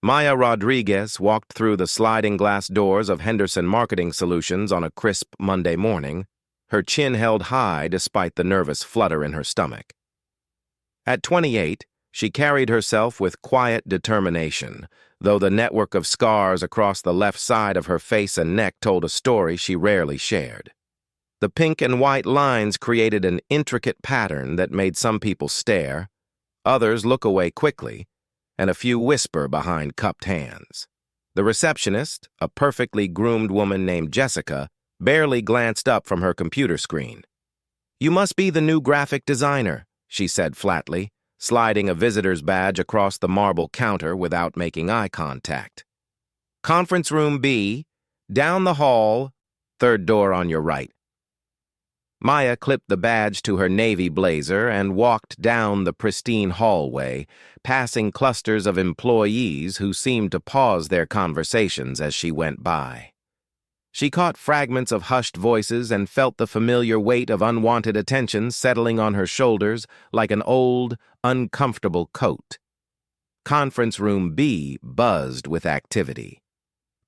Maya Rodriguez walked through the sliding glass doors of Henderson Marketing Solutions on a crisp Monday morning, her chin held high despite the nervous flutter in her stomach. At 28, she carried herself with quiet determination, though the network of scars across the left side of her face and neck told a story she rarely shared. The pink and white lines created an intricate pattern that made some people stare, others look away quickly, and a few whisper behind cupped hands. The receptionist, a perfectly groomed woman named Jessica, barely glanced up from her computer screen. "You must be the new graphic designer," she said flatly, sliding a visitor's badge across the marble counter without making eye contact. "Conference room B, down the hall, third door on your right." Maya clipped the badge to her navy blazer and walked down the pristine hallway, passing clusters of employees who seemed to pause their conversations as she went by. She caught fragments of hushed voices and felt the familiar weight of unwanted attention settling on her shoulders like an old, uncomfortable coat. Conference room B buzzed with activity.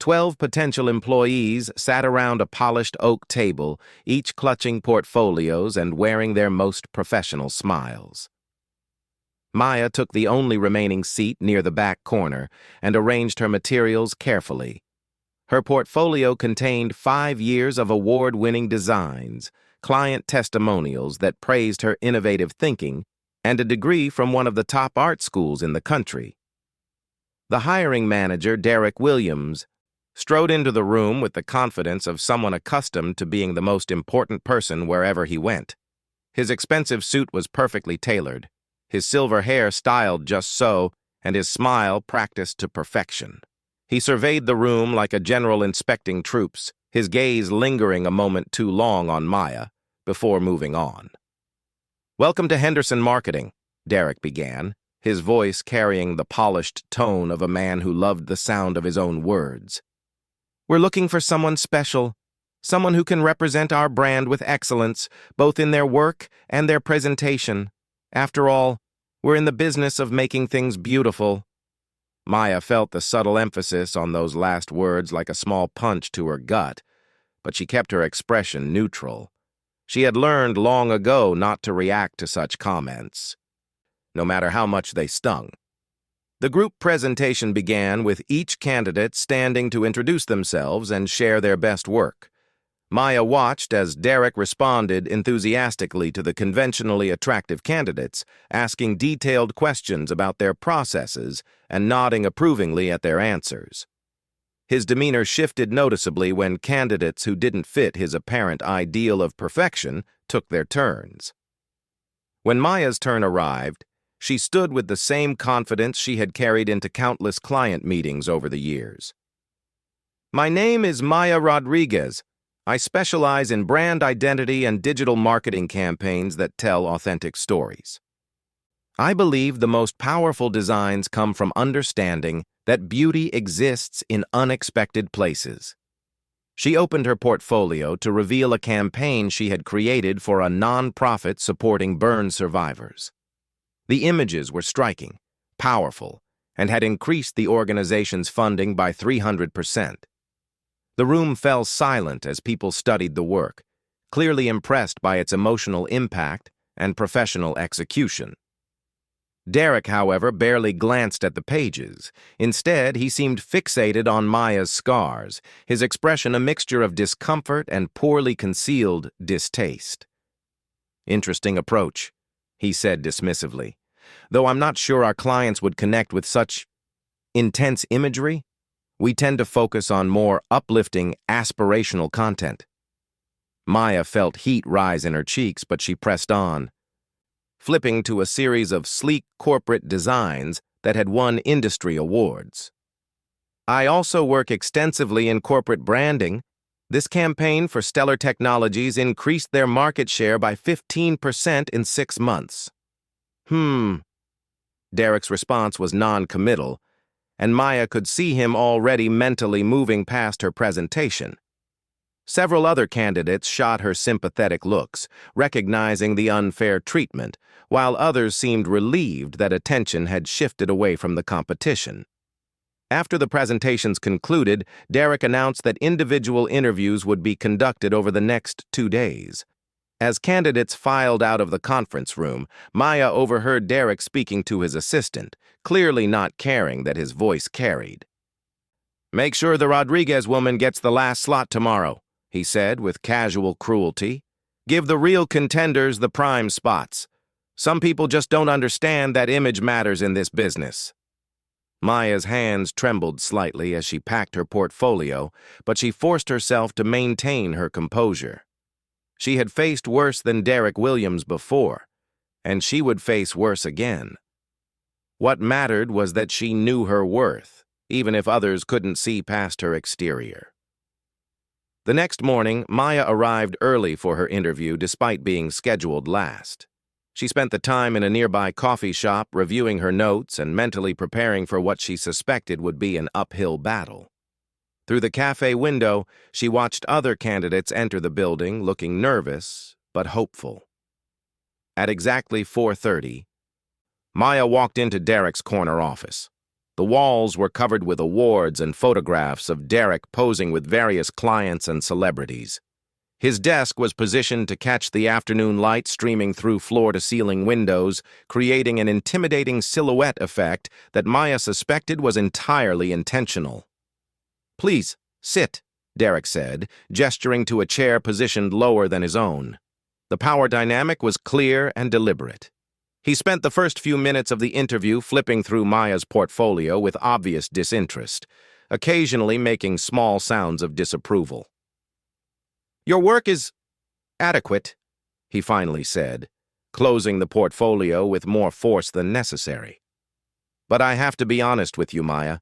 12 potential employees sat around a polished oak table, each clutching portfolios and wearing their most professional smiles. Maya took the only remaining seat near the back corner and arranged her materials carefully. Her portfolio contained 5 years of award-winning designs, client testimonials that praised her innovative thinking, and a degree from one of the top art schools in the country. The hiring manager, Derek Williams, strode into the room with the confidence of someone accustomed to being the most important person wherever he went. His expensive suit was perfectly tailored, his silver hair styled just so, and his smile practiced to perfection. He surveyed the room like a general inspecting troops, his gaze lingering a moment too long on Maya, before moving on. "Welcome to Henderson Marketing," Derek began, his voice carrying the polished tone of a man who loved the sound of his own words. "We're looking for someone special, someone who can represent our brand with excellence, both in their work and their presentation. After all, we're in the business of making things beautiful." Maya felt the subtle emphasis on those last words like a small punch to her gut, but she kept her expression neutral. She had learned long ago not to react to such comments, no matter how much they stung. The group presentation began with each candidate standing to introduce themselves and share their best work. Maya watched as Derek responded enthusiastically to the conventionally attractive candidates, asking detailed questions about their processes and nodding approvingly at their answers. His demeanor shifted noticeably when candidates who didn't fit his apparent ideal of perfection took their turns. When Maya's turn arrived, she stood with the same confidence she had carried into countless client meetings over the years. "My name is Maya Rodriguez. I specialize in brand identity and digital marketing campaigns that tell authentic stories. I believe the most powerful designs come from understanding that beauty exists in unexpected places." She opened her portfolio to reveal a campaign she had created for a non-profit supporting burn survivors. The images were striking, powerful, and had increased the organization's funding by 300%. The room fell silent as people studied the work, clearly impressed by its emotional impact and professional execution. Derek, however, barely glanced at the pages. Instead, he seemed fixated on Maya's scars, his expression a mixture of discomfort and poorly concealed distaste. "Interesting approach," he said dismissively, "though I'm not sure our clients would connect with such intense imagery. We tend to focus on more uplifting, aspirational content." Maya felt heat rise in her cheeks, but she pressed on, flipping to a series of sleek corporate designs that had won industry awards. "I also work extensively in corporate branding. This campaign for Stellar Technologies increased their market share by 15% in 6 months. Derek's response was non-committal, and Maya could see him already mentally moving past her presentation. Several other candidates shot her sympathetic looks, recognizing the unfair treatment, while others seemed relieved that attention had shifted away from the competition. After the presentations concluded, Derek announced that individual interviews would be conducted over the next 2 days. As candidates filed out of the conference room, Maya overheard Derek speaking to his assistant, clearly not caring that his voice carried. "Make sure the Rodriguez woman gets the last slot tomorrow," he said with casual cruelty. "Give the real contenders the prime spots. Some people just don't understand that image matters in this business." Maya's hands trembled slightly as she packed her portfolio, but she forced herself to maintain her composure. She had faced worse than Derek Williams before, and she would face worse again. What mattered was that she knew her worth, even if others couldn't see past her exterior. The next morning, Maya arrived early for her interview despite being scheduled last. She spent the time in a nearby coffee shop reviewing her notes and mentally preparing for what she suspected would be an uphill battle. Through the cafe window, she watched other candidates enter the building looking nervous but hopeful. At exactly 4:30, Maya walked into Derek's corner office. The walls were covered with awards and photographs of Derek posing with various clients and celebrities. His desk was positioned to catch the afternoon light streaming through floor-to-ceiling windows, creating an intimidating silhouette effect that Maya suspected was entirely intentional. "Please, sit," Derek said, gesturing to a chair positioned lower than his own. The power dynamic was clear and deliberate. He spent the first few minutes of the interview flipping through Maya's portfolio with obvious disinterest, occasionally making small sounds of disapproval. "Your work is adequate," he finally said, closing the portfolio with more force than necessary. "But I have to be honest with you, Maya.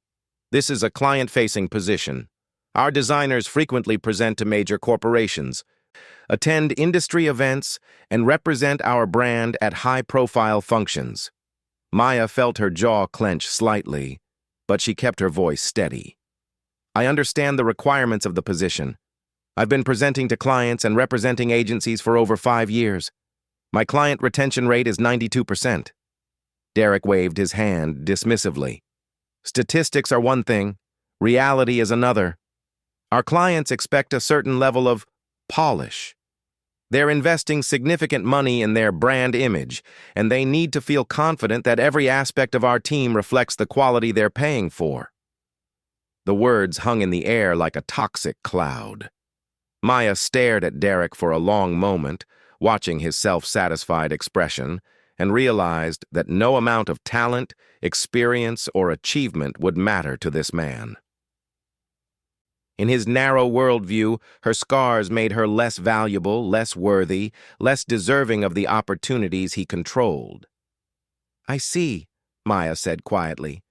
This is a client-facing position. Our designers frequently present to major corporations, attend industry events, and represent our brand at high-profile functions." Maya felt her jaw clench slightly, but she kept her voice steady. "I understand the requirements of the position. I've been presenting to clients and representing agencies for over 5 years. My client retention rate is 92%. Derek waved his hand dismissively. "Statistics are one thing, reality is another. Our clients expect a certain level of polish. They're investing significant money in their brand image, and they need to feel confident that every aspect of our team reflects the quality they're paying for." The words hung in the air like a toxic cloud. Maya stared at Derek for a long moment, watching his self-satisfied expression, and realized that no amount of talent, experience, or achievement would matter to this man. In his narrow worldview, her scars made her less valuable, less worthy, less deserving of the opportunities he controlled. "I see," Maya said quietly.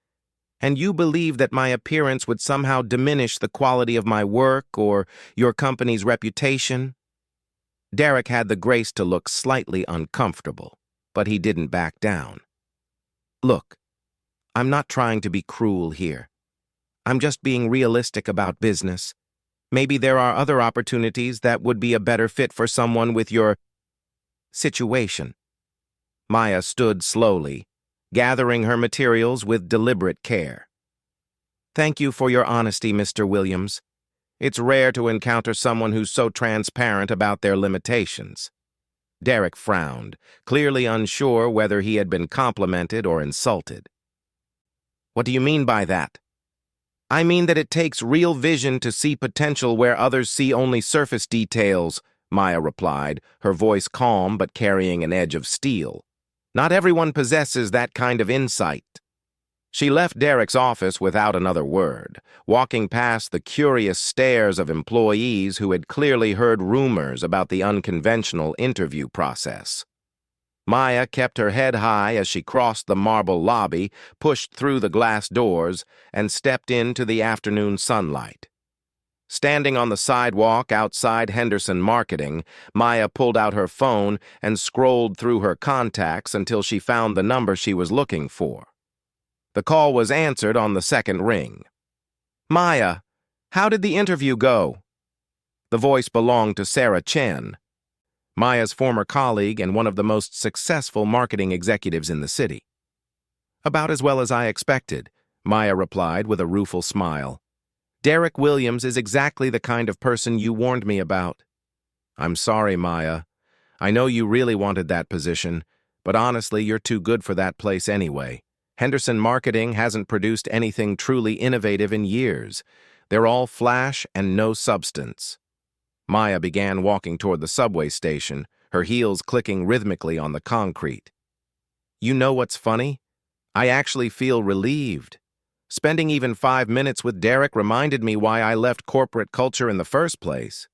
"And you believe that my appearance would somehow diminish the quality of my work or your company's reputation?" Derek had the grace to look slightly uncomfortable, but he didn't back down. "Look, I'm not trying to be cruel here. I'm just being realistic about business. Maybe there are other opportunities that would be a better fit for someone with your situation." Maya stood slowly, gathering her materials with deliberate care. "Thank you for your honesty, Mr. Williams. It's rare to encounter someone who's so transparent about their limitations." Derek frowned, clearly unsure whether he had been complimented or insulted. "What do you mean by that?" "I mean that it takes real vision to see potential where others see only surface details," Maya replied, her voice calm but carrying an edge of steel. "Not everyone possesses that kind of insight." She left Derek's office without another word, walking past the curious stares of employees who had clearly heard rumors about the unconventional interview process. Maya kept her head high as she crossed the marble lobby, pushed through the glass doors, and stepped into the afternoon sunlight. Standing on the sidewalk outside Henderson Marketing, Maya pulled out her phone and scrolled through her contacts until she found the number she was looking for. The call was answered on the second ring. "Maya, how did the interview go?" The voice belonged to Sarah Chen, Maya's former colleague and one of the most successful marketing executives in the city. "About as well as I expected," Maya replied with a rueful smile. Derek Williams is exactly the kind of person you warned me about. I'm sorry, Maya. I know you really wanted that position, but honestly, you're too good for that place anyway. Henderson Marketing hasn't produced anything truly innovative in years. They're all flash and no substance. Maya began walking toward the subway station, her heels clicking rhythmically on the concrete. You know what's funny? I actually feel relieved. Spending even 5 minutes with Derek reminded me why I left corporate culture in the first place.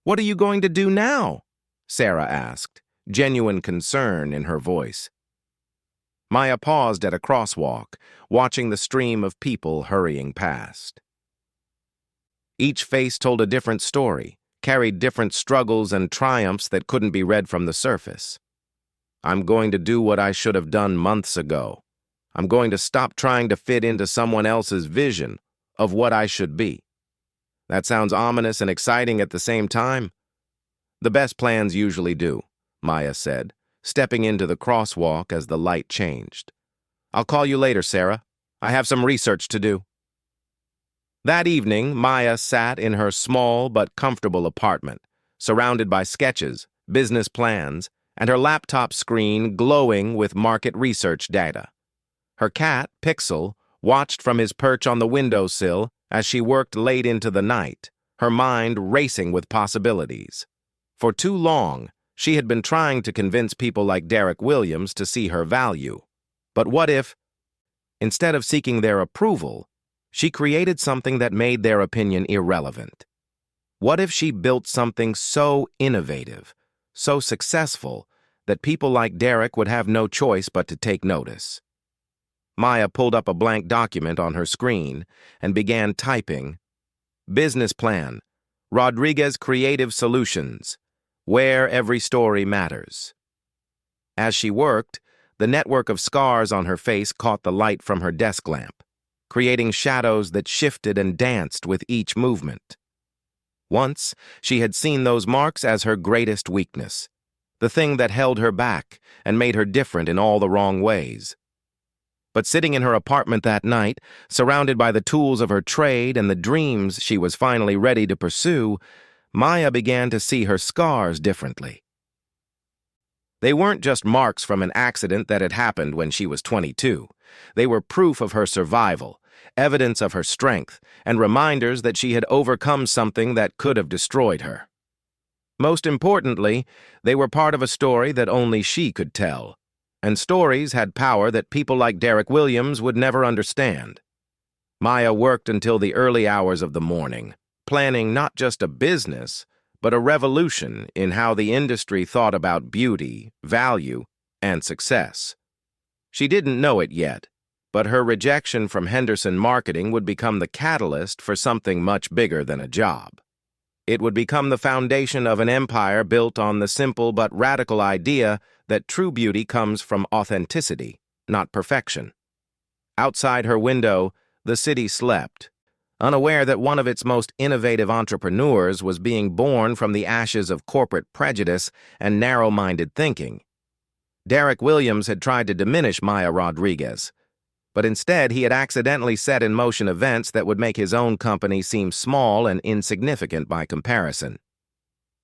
What are you going to do now? Sarah asked, genuine concern in her voice. Maya paused at a crosswalk, watching the stream of people hurrying past. Each face told a different story, carried different struggles and triumphs that couldn't be read from the surface. I'm going to do what I should have done months ago. I'm going to stop trying to fit into someone else's vision of what I should be. That sounds ominous and exciting at the same time. The best plans usually do, Maya said, stepping into the crosswalk as the light changed. I'll call you later, Sarah. I have some research to do. That evening, Maya sat in her small but comfortable apartment, surrounded by sketches, business plans, and her laptop screen glowing with market research data. Her cat, Pixel, watched from his perch on the windowsill as she worked late into the night, her mind racing with possibilities. For too long, she had been trying to convince people like Derek Williams to see her value. But what if, instead of seeking their approval, she created something that made their opinion irrelevant? What if she built something so innovative, so successful, that people like Derek would have no choice but to take notice? Maya pulled up a blank document on her screen and began typing, Business Plan, Rodriguez Creative Solutions, where every story matters. As she worked, the network of scars on her face caught the light from her desk lamp, creating shadows that shifted and danced with each movement. Once, she had seen those marks as her greatest weakness, the thing that held her back and made her different in all the wrong ways. But sitting in her apartment that night, surrounded by the tools of her trade and the dreams she was finally ready to pursue, Maya began to see her scars differently. They weren't just marks from an accident that had happened when she was 22. They were proof of her survival, evidence of her strength, and reminders that she had overcome something that could have destroyed her. Most importantly, they were part of a story that only she could tell. And stories had power that people like Derek Williams would never understand. Maya worked until the early hours of the morning, planning not just a business, but a revolution in how the industry thought about beauty, value, and success. She didn't know it yet, but her rejection from Henderson Marketing would become the catalyst for something much bigger than a job. It would become the foundation of an empire built on the simple but radical idea that true beauty comes from authenticity, not perfection. Outside her window, the city slept, unaware that one of its most innovative entrepreneurs was being born from the ashes of corporate prejudice and narrow-minded thinking. Derek Williams had tried to diminish Maya Rodriguez, but instead he had accidentally set in motion events that would make his own company seem small and insignificant by comparison.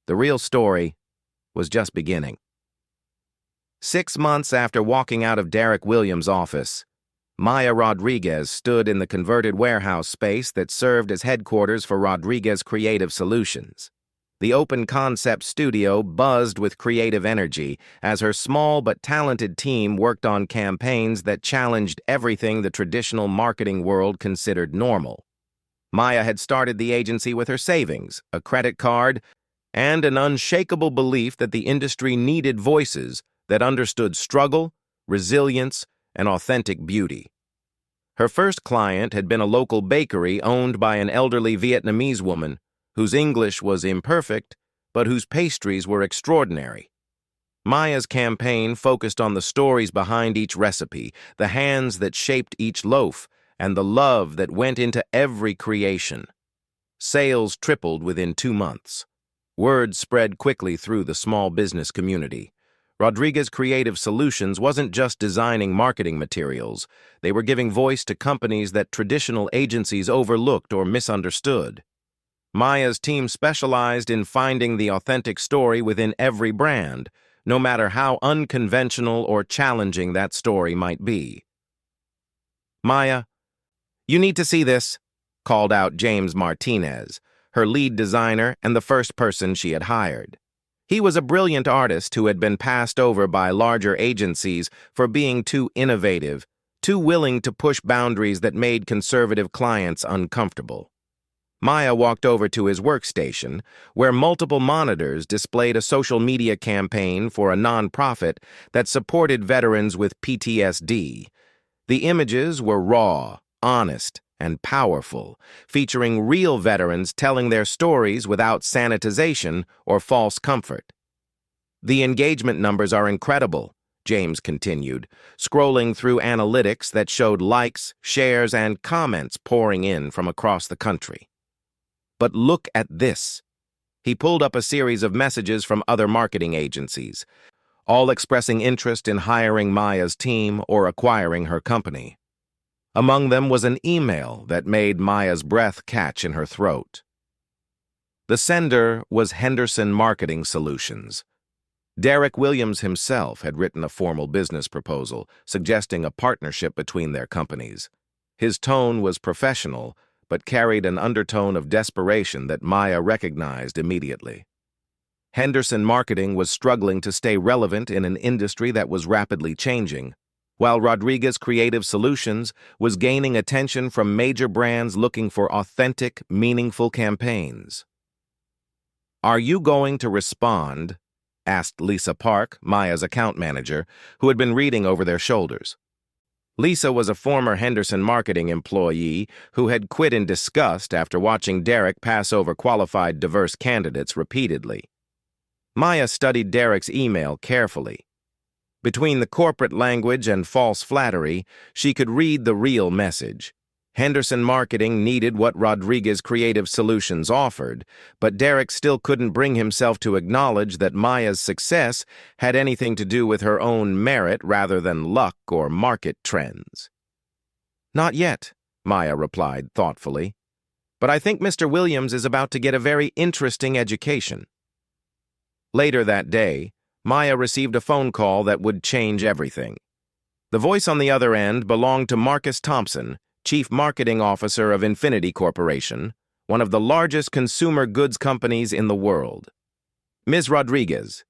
The real story was just beginning. 6 months after walking out of Derek Williams' office, Maya Rodriguez stood in the converted warehouse space that served as headquarters for Rodriguez Creative Solutions. The open-concept studio buzzed with creative energy as her small but talented team worked on campaigns that challenged everything the traditional marketing world considered normal. Maya had started the agency with her savings, a credit card, and an unshakable belief that the industry needed voices that understood struggle, resilience, and authentic beauty. Her first client had been a local bakery owned by an elderly Vietnamese woman whose English was imperfect, but whose pastries were extraordinary. Maya's campaign focused on the stories behind each recipe, the hands that shaped each loaf, and the love that went into every creation. Sales tripled within 2 months. Word spread quickly through the small business community. Rodriguez Creative Solutions wasn't just designing marketing materials. They were giving voice to companies that traditional agencies overlooked or misunderstood. Maya's team specialized in finding the authentic story within every brand, no matter how unconventional or challenging that story might be. "Maya, you need to see this," called out James Martinez, her lead designer and the first person she had hired. He was a brilliant artist who had been passed over by larger agencies for being too innovative, too willing to push boundaries that made conservative clients uncomfortable. Maya walked over to his workstation, where multiple monitors displayed a social media campaign for a nonprofit that supported veterans with PTSD. The images were raw, honest, and powerful, featuring real veterans telling their stories without sanitization or false comfort. "The engagement numbers are incredible," James continued, scrolling through analytics that showed likes, shares, and comments pouring in from across the country. "But look at this." He pulled up a series of messages from other marketing agencies, all expressing interest in hiring Maya's team or acquiring her company. Among them was an email that made Maya's breath catch in her throat. The sender was Henderson Marketing Solutions. Derek Williams himself had written a formal business proposal suggesting a partnership between their companies. His tone was professional, but carried an undertone of desperation that Maya recognized immediately. Henderson Marketing was struggling to stay relevant in an industry that was rapidly changing, while Rodriguez Creative Solutions was gaining attention from major brands looking for authentic, meaningful campaigns. "Are you going to respond?" asked Lisa Park, Maya's account manager, who had been reading over their shoulders. Lisa was a former Henderson marketing employee who had quit in disgust after watching Derek pass over qualified diverse candidates repeatedly. Maya studied Derek's email carefully. Between the corporate language and false flattery, she could read the real message. Henderson Marketing needed what Rodriguez Creative Solutions offered, but Derek still couldn't bring himself to acknowledge that Maya's success had anything to do with her own merit rather than luck or market trends. "Not yet," Maya replied thoughtfully, "but I think Mr. Williams is about to get a very interesting education." Later that day, Maya received a phone call that would change everything. The voice on the other end belonged to Marcus Thompson, Chief Marketing Officer of Infinity Corporation, one of the largest consumer goods companies in the world. "Ms. Rodriguez,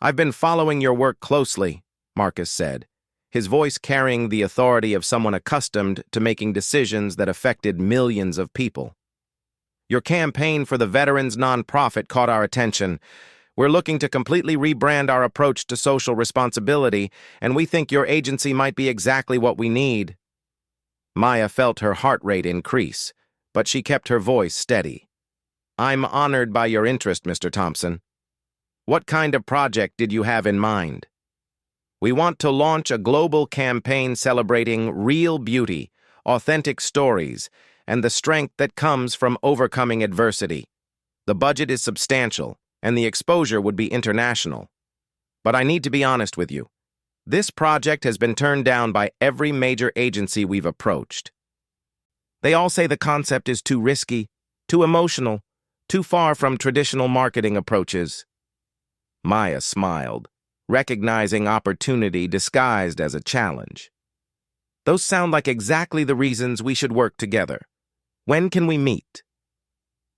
I've been following your work closely," Marcus said, his voice carrying the authority of someone accustomed to making decisions that affected millions of people. "Your campaign for the Veterans Nonprofit caught our attention. We're looking to completely rebrand our approach to social responsibility, and we think your agency might be exactly what we need." Maya felt her heart rate increase, but she kept her voice steady. "I'm honored by your interest, Mr. Thompson. What kind of project did you have in mind?" "We want to launch a global campaign celebrating real beauty, authentic stories, and the strength that comes from overcoming adversity. The budget is substantial, and the exposure would be international. But I need to be honest with you. This project has been turned down by every major agency we've approached. They all say the concept is too risky, too emotional, too far from traditional marketing approaches." Maya smiled, recognizing opportunity disguised as a challenge. "Those sound like exactly the reasons we should work together. When can we meet?"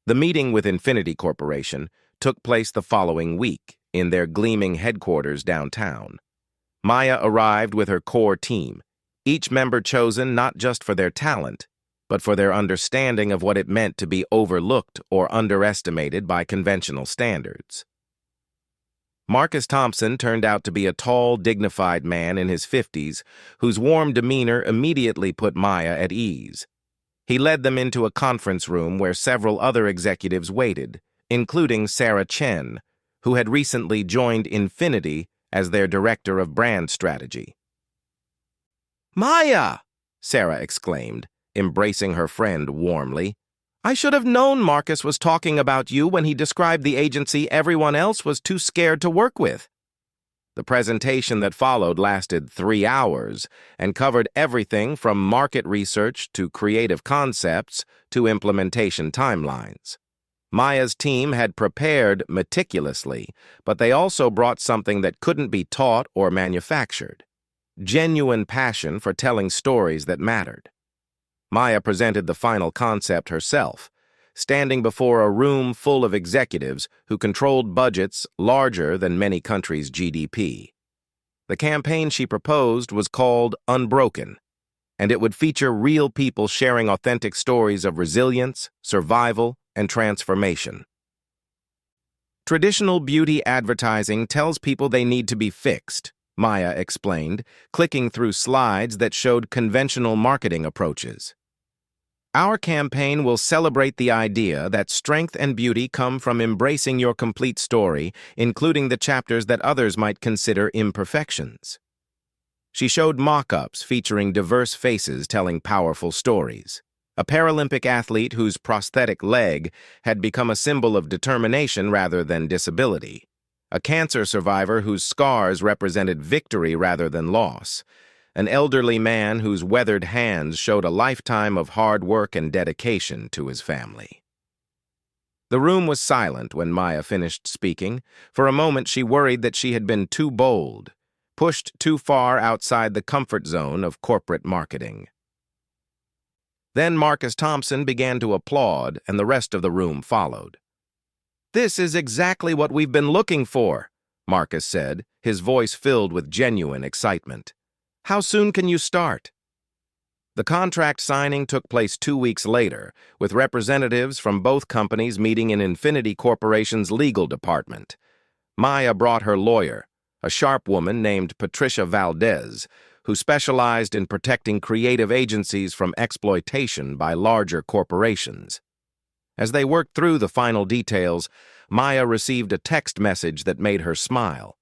The meeting with Infinity Corporation took place the following week in their gleaming headquarters downtown. Maya arrived with her core team, each member chosen not just for their talent, but for their understanding of what it meant to be overlooked or underestimated by conventional standards. Marcus Thompson turned out to be a tall, dignified man in his 50s whose warm demeanor immediately put Maya at ease. He led them into a conference room where several other executives waited, including Sarah Chen, who had recently joined Infinity as their director of brand strategy. "Maya!" Sarah exclaimed, embracing her friend warmly. "I should have known Marcus was talking about you when he described the agency everyone else was too scared to work with." The presentation that followed lasted 3 hours and covered everything from market research to creative concepts to implementation timelines. Maya's team had prepared meticulously, but they also brought something that couldn't be taught or manufactured: genuine passion for telling stories that mattered. Maya presented the final concept herself, standing before a room full of executives who controlled budgets larger than many countries' GDP. The campaign she proposed was called Unbroken, and it would feature real people sharing authentic stories of resilience, survival, and transformation. Traditional beauty advertising tells people they need to be fixed, Maya explained, clicking through slides that showed conventional marketing approaches. Our campaign will celebrate the idea that strength and beauty come from embracing your complete story, including the chapters that others might consider imperfections. She showed mock-ups featuring diverse faces telling powerful stories. A Paralympic athlete whose prosthetic leg had become a symbol of determination rather than disability. A cancer survivor whose scars represented victory rather than loss. An elderly man whose weathered hands showed a lifetime of hard work and dedication to his family. The room was silent when Maya finished speaking. For a moment she worried that she had been too bold, pushed too far outside the comfort zone of corporate marketing. Then Marcus Thompson began to applaud, and the rest of the room followed. "This is exactly what we've been looking for," Marcus said, his voice filled with genuine excitement. "How soon can you start?" The contract signing took place 2 weeks later, with representatives from both companies meeting in Infinity Corporation's legal department. Maya brought her lawyer, a sharp woman named Patricia Valdez, who specialized in protecting creative agencies from exploitation by larger corporations. As they worked through the final details, Maya received a text message that made her smile.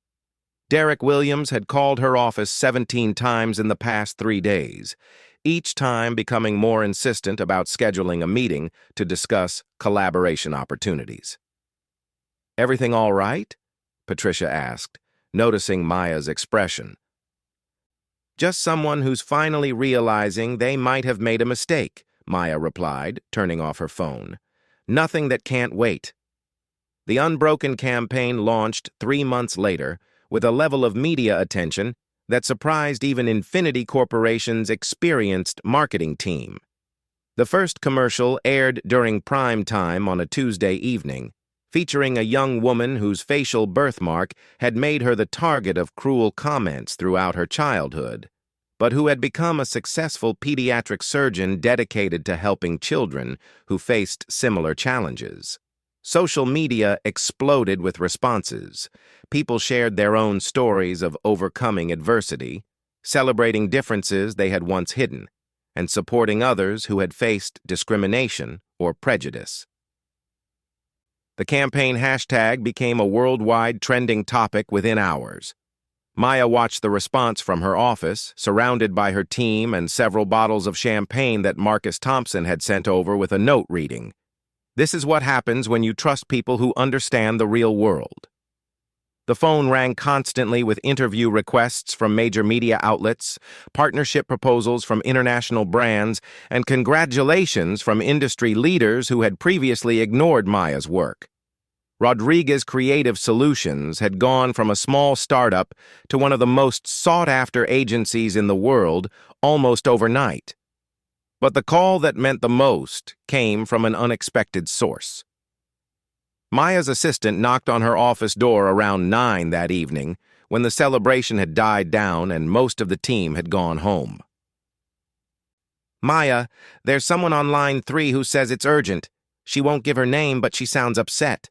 Derek Williams had called her office 17 times in the past 3 days, each time becoming more insistent about scheduling a meeting to discuss collaboration opportunities. "Everything all right?" Patricia asked, noticing Maya's expression. "Just someone who's finally realizing they might have made a mistake," Maya replied, turning off her phone. "Nothing that can't wait." The Unbroken campaign launched 3 months later with a level of media attention that surprised even Infinity Corporation's experienced marketing team. The first commercial aired during prime time on a Tuesday evening, featuring a young woman whose facial birthmark had made her the target of cruel comments throughout her childhood, but who had become a successful pediatric surgeon dedicated to helping children who faced similar challenges. Social media exploded with responses. People shared their own stories of overcoming adversity, celebrating differences they had once hidden, and supporting others who had faced discrimination or prejudice. The campaign hashtag became a worldwide trending topic within hours. Maya watched the response from her office, surrounded by her team and several bottles of champagne that Marcus Thompson had sent over with a note reading, "This is what happens when you trust people who understand the real world." The phone rang constantly with interview requests from major media outlets, partnership proposals from international brands, and congratulations from industry leaders who had previously ignored Maya's work. Rodriguez Creative Solutions had gone from a small startup to one of the most sought-after agencies in the world almost overnight. But the call that meant the most came from an unexpected source. Maya's assistant knocked on her office door around 9 that evening, when the celebration had died down and most of the team had gone home. "Maya, there's someone on line 3 who says it's urgent. She won't give her name, but she sounds upset."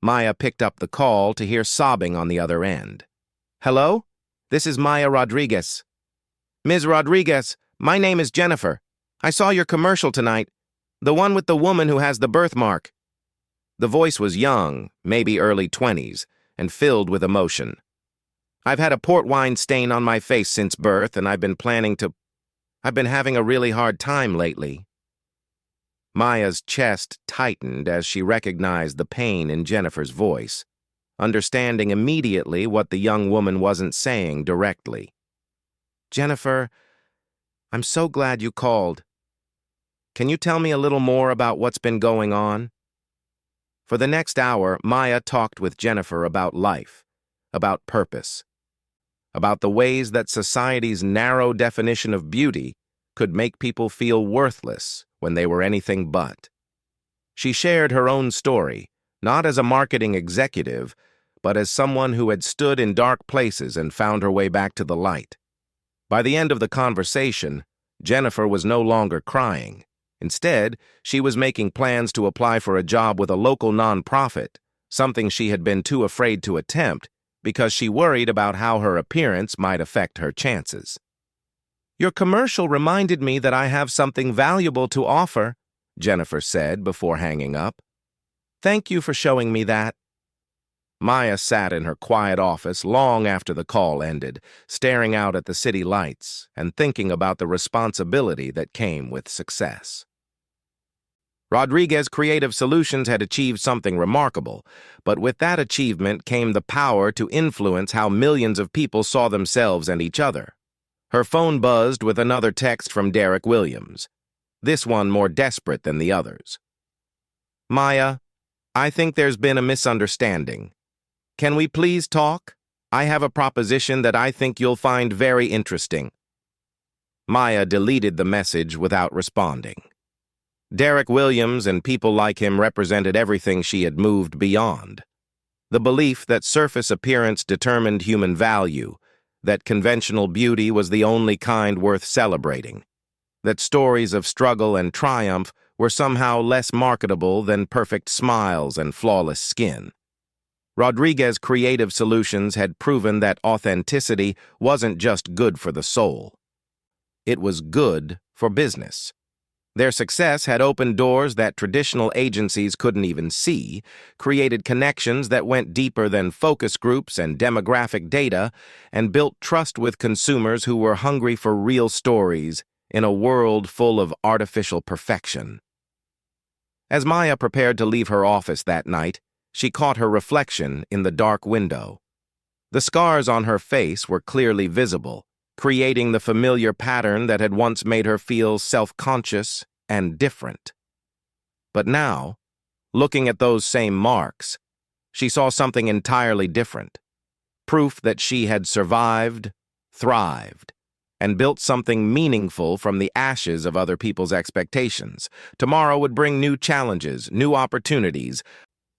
Maya picked up the call to hear sobbing on the other end. "Hello? This is Maya Rodriguez." "Ms. Rodriguez, my name is Jennifer. I saw your commercial tonight, the one with the woman who has the birthmark." The voice was young, maybe early 20s, and filled with emotion. "I've had a port wine stain on my face since birth, and I've been having a really hard time lately." Maya's chest tightened as she recognized the pain in Jennifer's voice. understanding immediately what the young woman wasn't saying directly. "Jennifer, I'm so glad you called. Can you tell me a little more about what's been going on?" For the next hour, Maya talked with Jennifer about life, about purpose, about the ways that society's narrow definition of beauty could make people feel worthless when they were anything but. She shared her own story, not as a marketing executive, but as someone who had stood in dark places and found her way back to the light. By the end of the conversation, Jennifer was no longer crying. Instead, she was making plans to apply for a job with a local nonprofit, something she had been too afraid to attempt because she worried about how her appearance might affect her chances. "Your commercial reminded me that I have something valuable to offer," Jennifer said before hanging up. "Thank you for showing me that." Maya sat in her quiet office long after the call ended, staring out at the city lights and thinking about the responsibility that came with success. Rodriguez Creative Solutions had achieved something remarkable, but with that achievement came the power to influence how millions of people saw themselves and each other. Her phone buzzed with another text from Derek Williams, this one more desperate than the others. "Maya, I think there's been a misunderstanding. Can we please talk? I have a proposition that I think you'll find very interesting." Maya deleted the message without responding. Derek Williams and people like him represented everything she had moved beyond. The belief that surface appearance determined human value, that conventional beauty was the only kind worth celebrating, that stories of struggle and triumph were somehow less marketable than perfect smiles and flawless skin. Rodriguez Creative Solutions had proven that authenticity wasn't just good for the soul. It was good for business. Their success had opened doors that traditional agencies couldn't even see, created connections that went deeper than focus groups and demographic data, and built trust with consumers who were hungry for real stories in a world full of artificial perfection. As Maya prepared to leave her office that night, she caught her reflection in the dark window. The scars on her face were clearly visible, creating the familiar pattern that had once made her feel self-conscious and different. But now, looking at those same marks, she saw something entirely different. Proof that she had survived, thrived, and built something meaningful from the ashes of other people's expectations. Tomorrow would bring new challenges, new opportunities,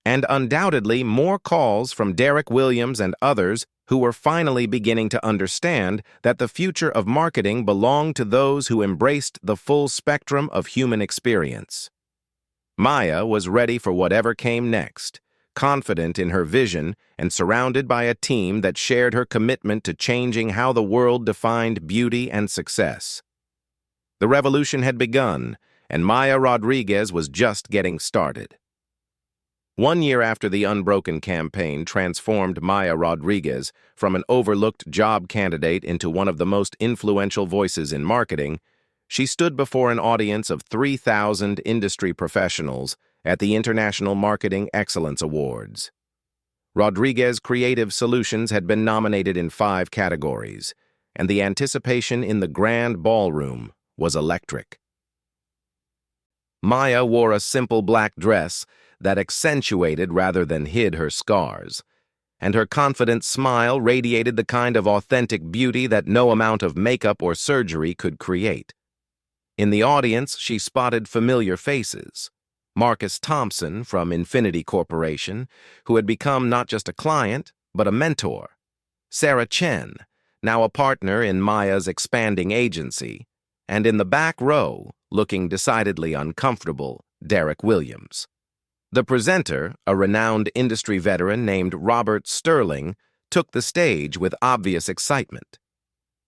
and undoubtedly more calls from Derek Williams and others who were finally beginning to understand that the future of marketing belonged to those who embraced the full spectrum of human experience. Maya was ready for whatever came next, confident in her vision and surrounded by a team that shared her commitment to changing how the world defined beauty and success. The revolution had begun, and Maya Rodriguez was just getting started. 1 year after the Unbroken campaign transformed Maya Rodriguez from an overlooked job candidate into one of the most influential voices in marketing, she stood before an audience of 3,000 industry professionals at the International Marketing Excellence Awards. Rodriguez Creative Solutions had been nominated in 5 categories, and the anticipation in the grand ballroom was electric. Maya wore a simple black dress that accentuated rather than hid her scars, and her confident smile radiated the kind of authentic beauty that no amount of makeup or surgery could create. In the audience, she spotted familiar faces. Marcus Thompson from Infinity Corporation, who had become not just a client, but a mentor. Sarah Chen, now a partner in Maya's expanding agency. And in the back row, looking decidedly uncomfortable, Derek Williams. The presenter, a renowned industry veteran named Robert Sterling, took the stage with obvious excitement.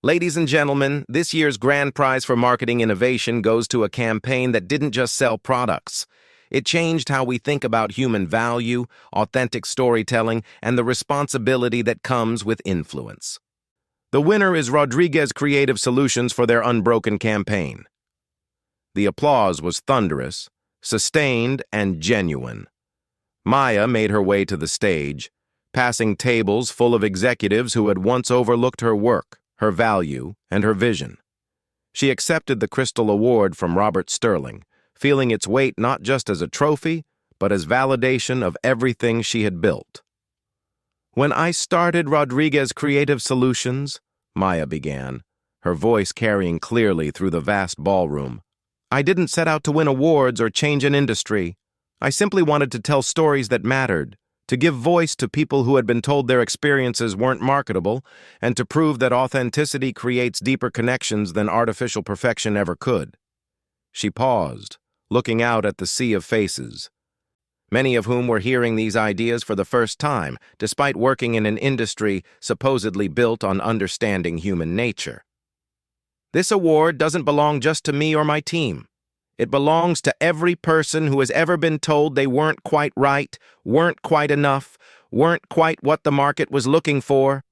"Ladies and gentlemen, this year's grand prize for marketing innovation goes to a campaign that didn't just sell products. It changed how we think about human value, authentic storytelling, and the responsibility that comes with influence. The winner is Rodriguez Creative Solutions for their Unbroken campaign." The applause was thunderous, sustained, and genuine. Maya made her way to the stage, passing tables full of executives who had once overlooked her work, her value, and her vision. She accepted the Crystal Award from Robert Sterling, feeling its weight not just as a trophy, but as validation of everything she had built. "When I started Rodriguez Creative Solutions," Maya began, her voice carrying clearly through the vast ballroom, "I didn't set out to win awards or change an industry. I simply wanted to tell stories that mattered, to give voice to people who had been told their experiences weren't marketable, and to prove that authenticity creates deeper connections than artificial perfection ever could." She paused, looking out at the sea of faces, many of whom were hearing these ideas for the first time, despite working in an industry supposedly built on understanding human nature. "This award doesn't belong just to me or my team. It belongs to every person who has ever been told they weren't quite right, weren't quite enough, weren't quite what the market was looking for.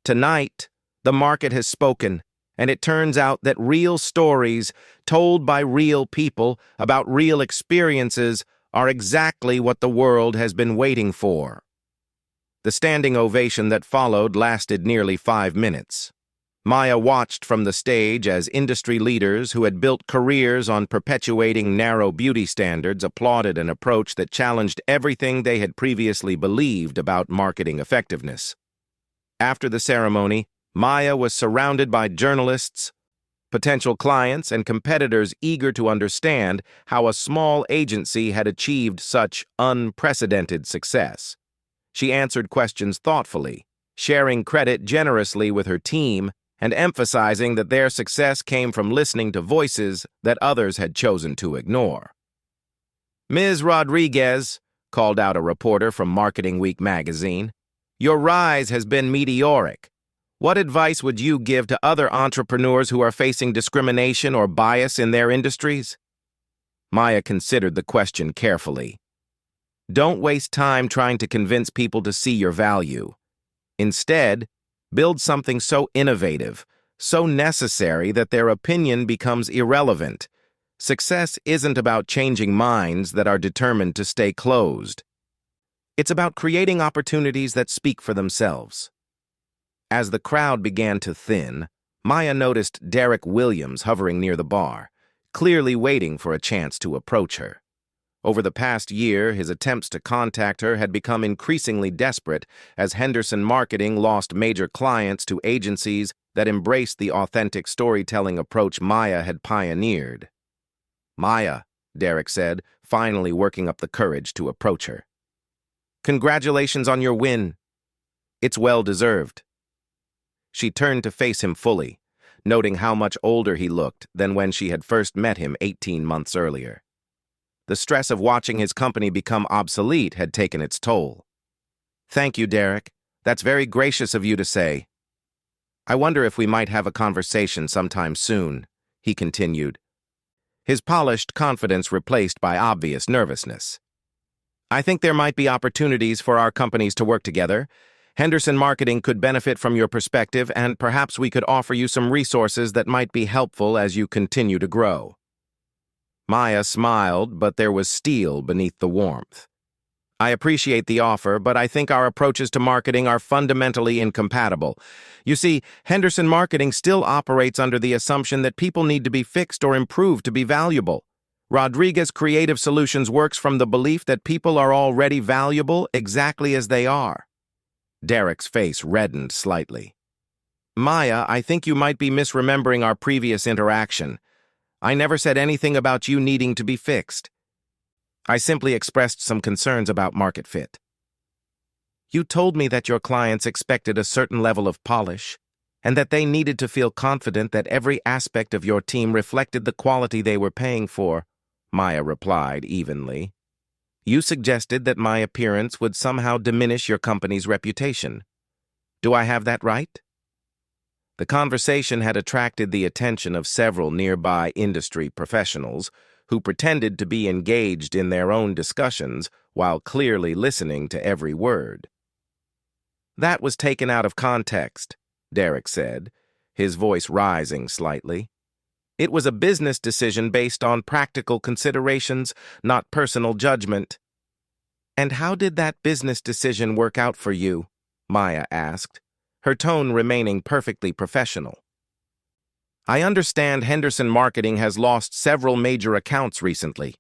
Tonight, the market has spoken, and it turns out that real stories, told by real people about real experiences, are exactly what the world has been waiting for." The standing ovation that followed lasted nearly 5 minutes. Maya watched from the stage as industry leaders who had built careers on perpetuating narrow beauty standards applauded an approach that challenged everything they had previously believed about marketing effectiveness. After the ceremony, Maya was surrounded by journalists, potential clients, and competitors eager to understand how a small agency had achieved such unprecedented success. She answered questions thoughtfully, sharing credit generously with her team and emphasizing that their success came from listening to voices that others had chosen to ignore. "Ms. Rodriguez," called out a reporter from Marketing Week magazine, "your rise has been meteoric. What advice would you give to other entrepreneurs who are facing discrimination or bias in their industries?" Maya considered the question carefully. "Don't waste time trying to convince people to see your value. Instead, build something so innovative, so necessary that their opinion becomes irrelevant. Success isn't about changing minds that are determined to stay closed. It's about creating opportunities that speak for themselves." As the crowd began to thin, Maya noticed Derek Williams hovering near the bar, clearly waiting for a chance to approach her. Over the past year, his attempts to contact her had become increasingly desperate as Henderson Marketing lost major clients to agencies that embraced the authentic storytelling approach Maya had pioneered. "Maya," Derek said, finally working up the courage to approach her. "Congratulations on your win. It's well-deserved." She turned to face him fully, noting how much older he looked than when she had first met him 18 months earlier. The stress of watching his company become obsolete had taken its toll. "Thank you, Derek. That's very gracious of you to say. I wonder if we might have a conversation sometime soon," he continued, his polished confidence replaced by obvious nervousness. "I think there might be opportunities for our companies to work together. Henderson Marketing could benefit from your perspective, and perhaps we could offer you some resources that might be helpful as you continue to grow." Maya smiled, but there was steel beneath the warmth. "I appreciate the offer, but I think our approaches to marketing are fundamentally incompatible. You see, Henderson Marketing still operates under the assumption that people need to be fixed or improved to be valuable. Rodriguez Creative Solutions works from the belief that people are already valuable exactly as they are." Derek's face reddened slightly. "Maya, I think you might be misremembering our previous interaction. I never said anything about you needing to be fixed. I simply expressed some concerns about market fit. You told me that your clients expected a certain level of polish, and that they needed to feel confident that every aspect of your team reflected the quality they were paying for," Maya replied evenly. "You suggested that my appearance would somehow diminish your company's reputation. Do I have that right?" The conversation had attracted the attention of several nearby industry professionals who pretended to be engaged in their own discussions while clearly listening to every word. "That was taken out of context," Derek said, his voice rising slightly. "It was a business decision based on practical considerations, not personal judgment." "And how did that business decision work out for you?" Maya asked, her tone remaining perfectly professional. I understand Henderson Marketing has lost several major accounts recently.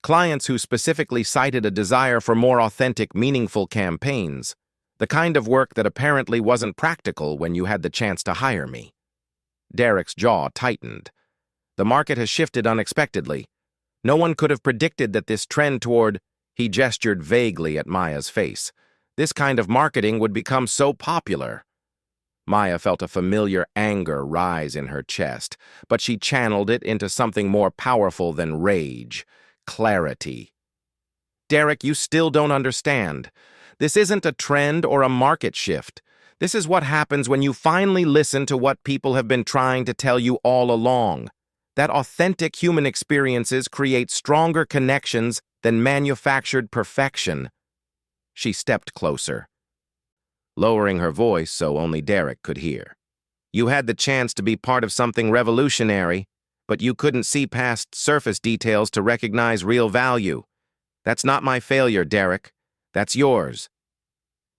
Clients who specifically cited a desire for more authentic, meaningful campaigns, the kind of work that apparently wasn't practical when you had the chance to hire me. Derek's jaw tightened. The market has shifted unexpectedly. No one could have predicted that this trend toward, he gestured vaguely at Maya's face, this kind of marketing would become so popular. Maya felt a familiar anger rise in her chest, but she channeled it into something more powerful than rage, clarity. Derek, you still don't understand. This isn't a trend or a market shift. This is what happens when you finally listen to what people have been trying to tell you all along. That authentic human experiences create stronger connections than manufactured perfection. She stepped closer, lowering her voice so only Derek could hear. You had the chance to be part of something revolutionary, but you couldn't see past surface details to recognize real value. That's not my failure, Derek. That's yours.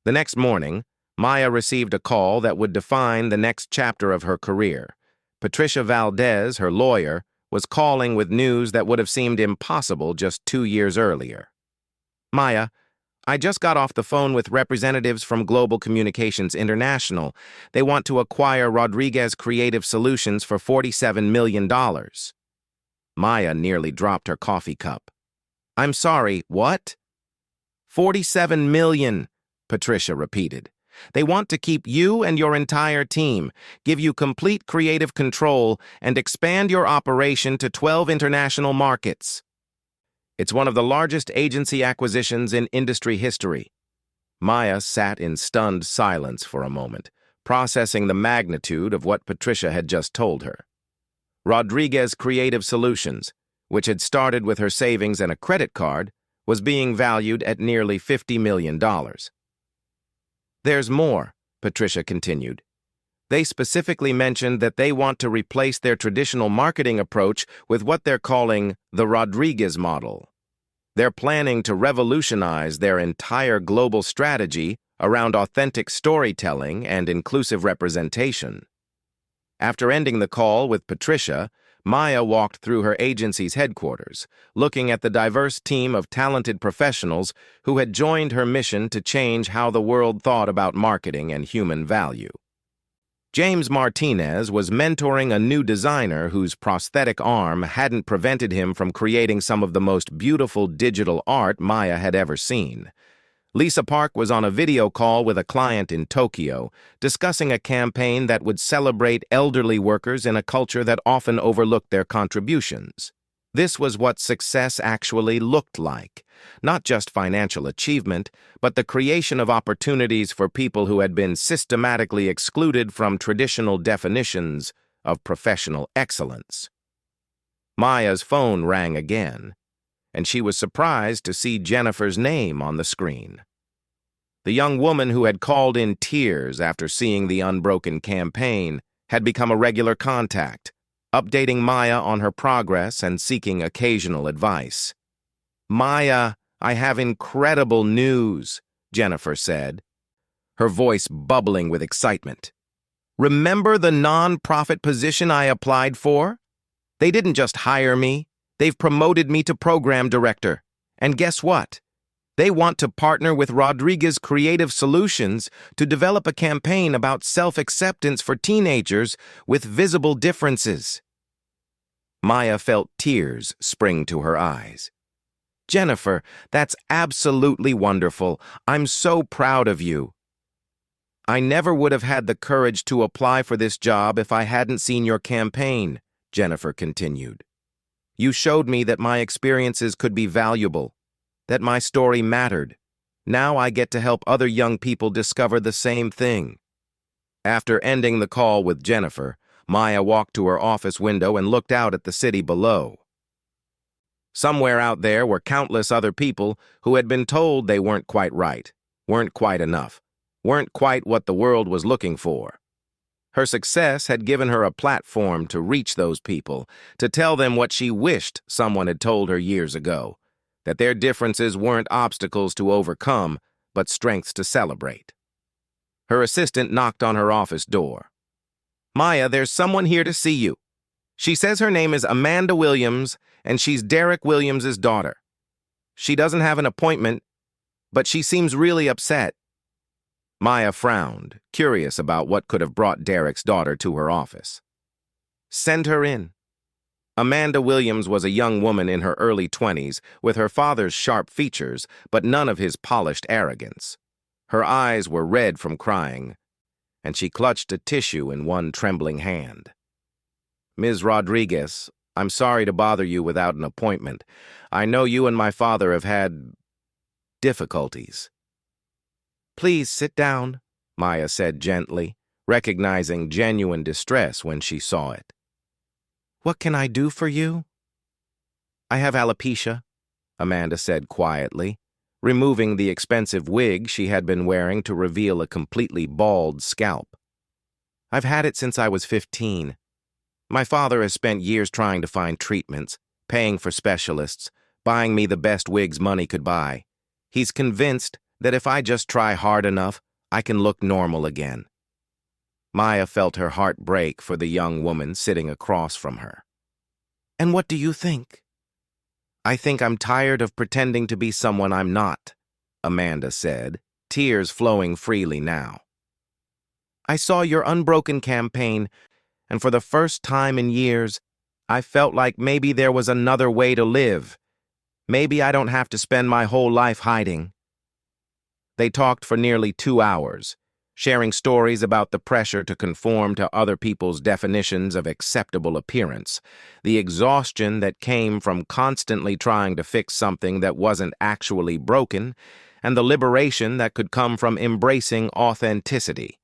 The next morning, Maya received a call that would define the next chapter of her career. Patricia Valdez, her lawyer, was calling with news that would have seemed impossible just 2 years earlier. Maya, I just got off the phone with representatives from Global Communications International. They want to acquire Rodriguez Creative Solutions for $47 million. Maya nearly dropped her coffee cup. I'm sorry, what? $47 million, Patricia repeated. They want to keep you and your entire team, give you complete creative control, and expand your operation to 12 international markets. It's one of the largest agency acquisitions in industry history. Maya sat in stunned silence for a moment, processing the magnitude of what Patricia had just told her. Rodriguez Creative Solutions, which had started with her savings and a credit card, was being valued at nearly $50 million. There's more, Patricia continued. They specifically mentioned that they want to replace their traditional marketing approach with what they're calling the Rodriguez model. They're planning to revolutionize their entire global strategy around authentic storytelling and inclusive representation. After ending the call with Patricia, Maya walked through her agency's headquarters, looking at the diverse team of talented professionals who had joined her mission to change how the world thought about marketing and human value. James Martinez was mentoring a new designer whose prosthetic arm hadn't prevented him from creating some of the most beautiful digital art Maya had ever seen. Lisa Park was on a video call with a client in Tokyo, discussing a campaign that would celebrate elderly workers in a culture that often overlooked their contributions. This was what success actually looked like, not just financial achievement, but the creation of opportunities for people who had been systematically excluded from traditional definitions of professional excellence. Maya's phone rang again, and she was surprised to see Jennifer's name on the screen. The young woman who had called in tears after seeing the unbroken campaign had become a regular contact, updating Maya on her progress and seeking occasional advice. Maya, I have incredible news, Jennifer said, her voice bubbling with excitement. Remember the non-profit position I applied for? They didn't just hire me, they've promoted me to program director. And guess what? They want to partner with Rodriguez Creative Solutions to develop a campaign about self-acceptance for teenagers with visible differences. Maya felt tears spring to her eyes. Jennifer, that's absolutely wonderful. I'm so proud of you. I never would have had the courage to apply for this job if I hadn't seen your campaign, Jennifer continued. You showed me that my experiences could be valuable, that my story mattered. Now I get to help other young people discover the same thing. After ending the call with Jennifer, Maya walked to her office window and looked out at the city below. Somewhere out there were countless other people who had been told they weren't quite right, weren't quite enough, weren't quite what the world was looking for. Her success had given her a platform to reach those people, to tell them what she wished someone had told her years ago, that their differences weren't obstacles to overcome, but strengths to celebrate. Her assistant knocked on her office door. "Maya, there's someone here to see you. She says her name is Amanda Williams, and she's Derek Williams's daughter. She doesn't have an appointment, but she seems really upset." Maya frowned, curious about what could have brought Derek's daughter to her office. "Send her in." Amanda Williams was a young woman in her early 20s, with her father's sharp features, but none of his polished arrogance. Her eyes were red from crying, and she clutched a tissue in one trembling hand. "Ms. Rodriguez, I'm sorry to bother you without an appointment. I know you and my father have had difficulties." "Please sit down," Maya said gently, recognizing genuine distress when she saw it. "What can I do for you?" "I have alopecia," Amanda said quietly, removing the expensive wig she had been wearing to reveal a completely bald scalp. "I've had it since I was 15. My father has spent years trying to find treatments, paying for specialists, buying me the best wigs money could buy. He's convinced that if I just try hard enough, I can look normal again." Maya felt her heart break for the young woman sitting across from her. "And what do you think?" "I think I'm tired of pretending to be someone I'm not," Amanda said, tears flowing freely now. "I saw your unbroken campaign, and for the first time in years, I felt like maybe there was another way to live. Maybe I don't have to spend my whole life hiding." They talked for nearly 2 hours, sharing stories about the pressure to conform to other people's definitions of acceptable appearance, the exhaustion that came from constantly trying to fix something that wasn't actually broken, and the liberation that could come from embracing authenticity.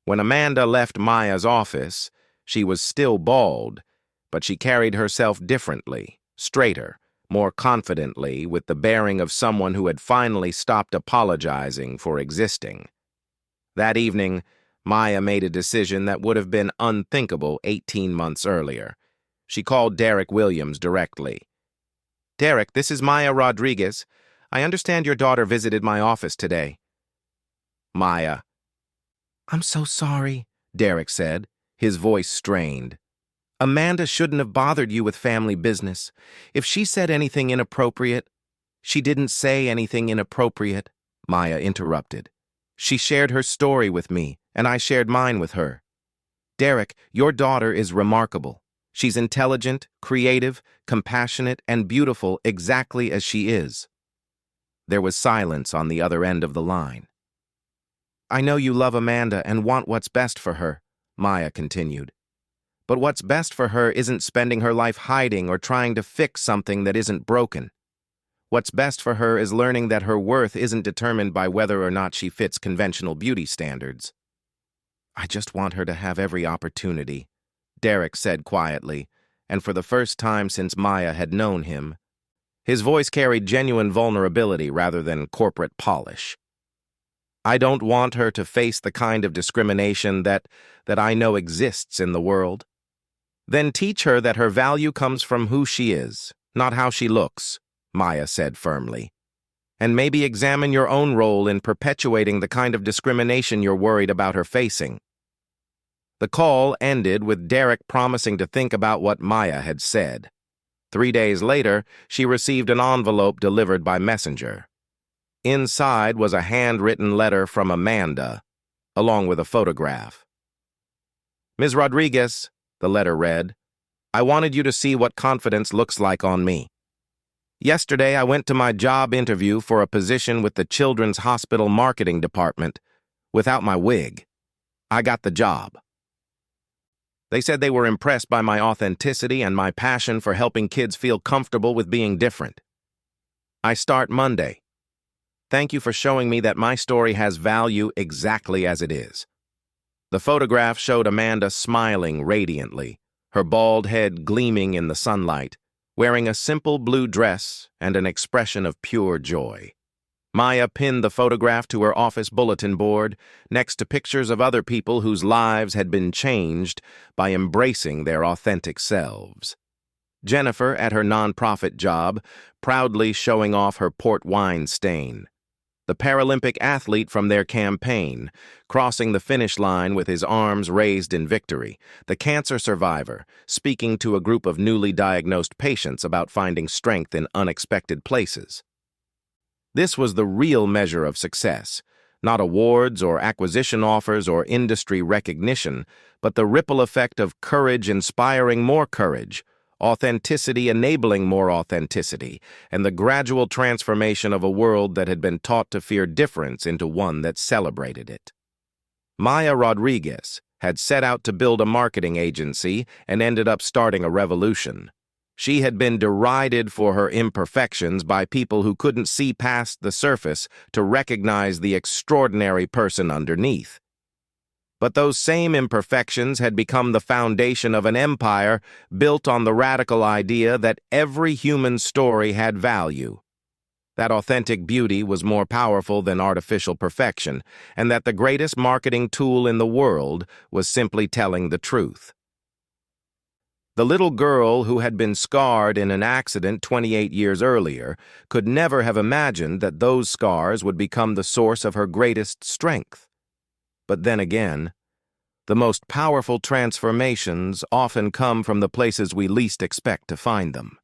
When Amanda left Maya's office, she was still bald, but she carried herself differently, straighter, more confidently, with the bearing of someone who had finally stopped apologizing for existing. That evening, Maya made a decision that would have been unthinkable 18 months earlier. She called Derek Williams directly. "Derek, this is Maya Rodriguez. I understand your daughter visited my office today." Maya. "I'm so sorry," Derek said, his voice strained. "Amanda shouldn't have bothered you with family business. If she said anything inappropriate—" "She didn't say anything inappropriate," Maya interrupted. "She shared her story with me, and I shared mine with her. Derek, your daughter is remarkable. She's intelligent, creative, compassionate, and beautiful exactly as she is." There was silence on the other end of the line. "I know you love Amanda and want what's best for her," Maya continued. "But what's best for her isn't spending her life hiding or trying to fix something that isn't broken. What's best for her is learning that her worth isn't determined by whether or not she fits conventional beauty standards." "I just want her to have every opportunity," Derek said quietly, and for the first time since Maya had known him, his voice carried genuine vulnerability rather than corporate polish. "I don't want her to face the kind of discrimination that I know exists in the world." "Then teach her that her value comes from who she is, not how she looks," Maya said firmly. "And maybe examine your own role in perpetuating the kind of discrimination you're worried about her facing." The call ended with Derek promising to think about what Maya had said. 3 days later, she received an envelope delivered by messenger. Inside was a handwritten letter from Amanda, along with a photograph. "Ms. Rodriguez," the letter read, "I wanted you to see what confidence looks like on me. Yesterday, I went to my job interview for a position with the Children's Hospital Marketing Department without my wig. I got the job. They said they were impressed by my authenticity and my passion for helping kids feel comfortable with being different. I start Monday. Thank you for showing me that my story has value exactly as it is." The photograph showed Amanda smiling radiantly, her bald head gleaming in the sunlight, wearing a simple blue dress and an expression of pure joy. Maya pinned the photograph to her office bulletin board next to pictures of other people whose lives had been changed by embracing their authentic selves. Jennifer, at her nonprofit job, proudly showing off her port wine stain. the Paralympic athlete from their campaign, crossing the finish line with his arms raised in victory, the cancer survivor, speaking to a group of newly diagnosed patients about finding strength in unexpected places. This was the real measure of success, not awards or acquisition offers or industry recognition, but the ripple effect of courage inspiring more courage, authenticity enabling more authenticity, and the gradual transformation of a world that had been taught to fear difference into one that celebrated it. Maya Rodriguez had set out to build a marketing agency and ended up starting a revolution. She had been derided for her imperfections by people who couldn't see past the surface to recognize the extraordinary person underneath. But those same imperfections had become the foundation of an empire built on the radical idea that every human story had value, that authentic beauty was more powerful than artificial perfection, and that the greatest marketing tool in the world was simply telling the truth. The little girl who had been scarred in an accident 28 years earlier could never have imagined that those scars would become the source of her greatest strength. But then again, the most powerful transformations often come from the places we least expect to find them.